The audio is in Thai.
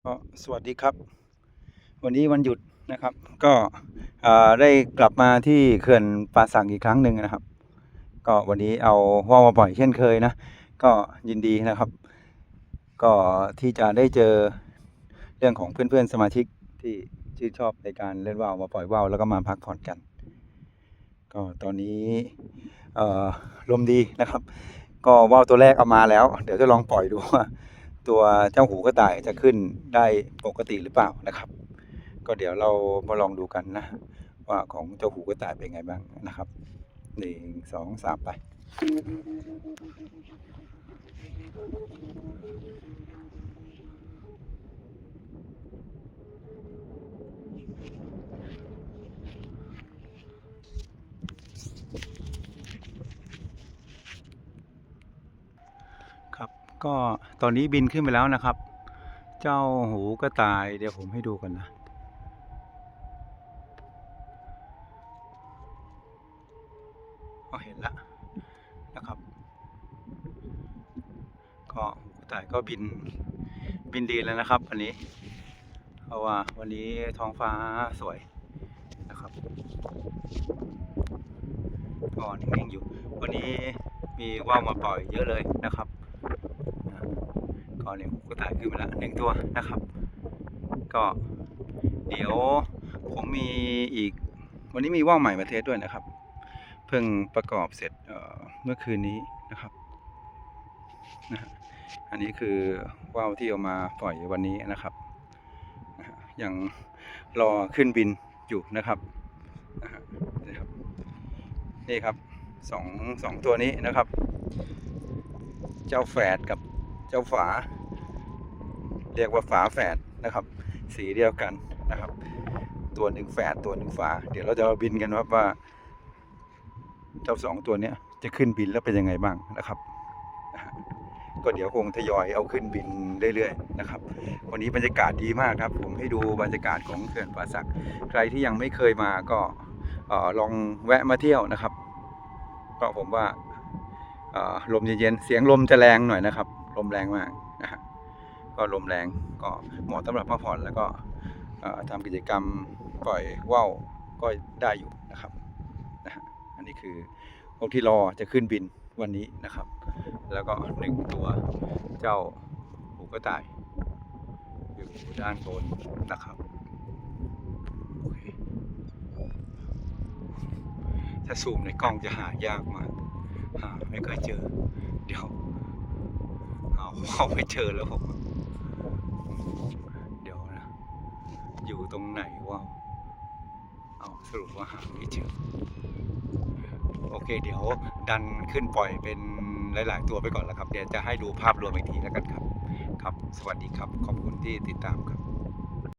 ก็สวัสดีครับวันนี้วันหยุดนะครับก็ได้กลับมาที่เขื่อนป่าสักอีกครั้งหนึ่งนะครับก็วันนี้เอาว่าวมาปล่อยเช่นเคยนะก็ยินดีนะครับก็ที่จะได้เจอเรื่องของเพื่อนๆสมาชิกที่ชื่นชอบในการเล่นว่าวมาปล่อยว่าวแล้วก็มาพักผ่อนกันก็ตอนนี้ลมดีนะครับก็ว่าวตัวแรกเอามาแล้วเดี๋ยวจะลองปล่อยดูว่าตัวเจ้าหูกระต่ายจะขึ้นได้ปกติหรือเปล่านะครับก็เดี๋ยวเรามาลองดูกันนะว่าของเจ้าหูกระต่ายเป็นไงบ้างนะครับ1 2 3ไปครับก็ตอนนี้บินขึ้นไปแล้วนะครับเจ้าหูกระต่ายเดี๋ยวผมให้ดูกันนะก็เห็นแล้วนะครับก็หูกระต่ายก็บินดีแล้วนะครับวันนี้เพราะว่าวันนี้ท้องฟ้าสวยนะครับก็นิ่งๆอยู่วันนี้มีว่าวมาปล่อยเยอะเลยนะครับก็เนี่ยหูกระต่ายขึ้นมาแล้ว1 ตัวนะครับก็เดี๋ยวผมมีอีกวันนี้มีว่าวใหม่มาเทสด้วยนะครับเพิ่งประกอบเสร็จเมื่อคืนนี้นะครับนะอันนี้คือว่าวที่เอามาปล่อยวันนี้นะครับยังรอขึ้นบินอยู่นะครับนี่ครับสองตัวนี้นะครับเจ้าแฝดกับเจ้าฝาเรียกว่าฝาแฝดนะครับสีเดียวกันนะครับตัวหนึ่งแฝดตัวหนึ่งฝาเดี๋ยวเราจะบินกันว่าเจ้า2 ตัวนี้จะขึ้นบินแล้วเป็นยังไงบ้างนะครับก็เดี๋ยวคงทยอยเอาขึ้นบินเรื่อยๆนะครับวันนี้บรรยากาศดีมากครับผมให้ดูบรรยากาศของเขื่อนป่าสักใครที่ยังไม่เคยมาก็ลองแวะมาเที่ยวนะครับก็ผมว่าลมเย็นๆเสียงลมจะแรงหน่อยนะครับลมแรงมากนะฮะก็ลมแรงก็เหมาะสำหรับพักผ่อนแล้วก็ทำกิจกรรมปล่อยว่าวก็ได้อยู่นะครับอันนี้คือพวกที่รอจะขึ้นบินวันนี้นะครับแล้วก็1 ตัวเจ้าหูกระต่ายอยู่ด้านบนนะครับโอเคถ้าซูมในกล้องจะหายากมากไม่เคยเจอเดี๋ยวเอาไปเจอแล้วผมเดี๋ยวนะอยู่ตรงไหนวะเอาสรุปว่าหาไม่เจอโอเคเดี๋ยวดันขึ้นปล่อยเป็นหลายๆตัวไปก่อนแล้วครับเดี๋ยวจะให้ดูภาพรวมอีกทีแล้วกันครับครับสวัสดีครับขอบคุณที่ติดตามครับ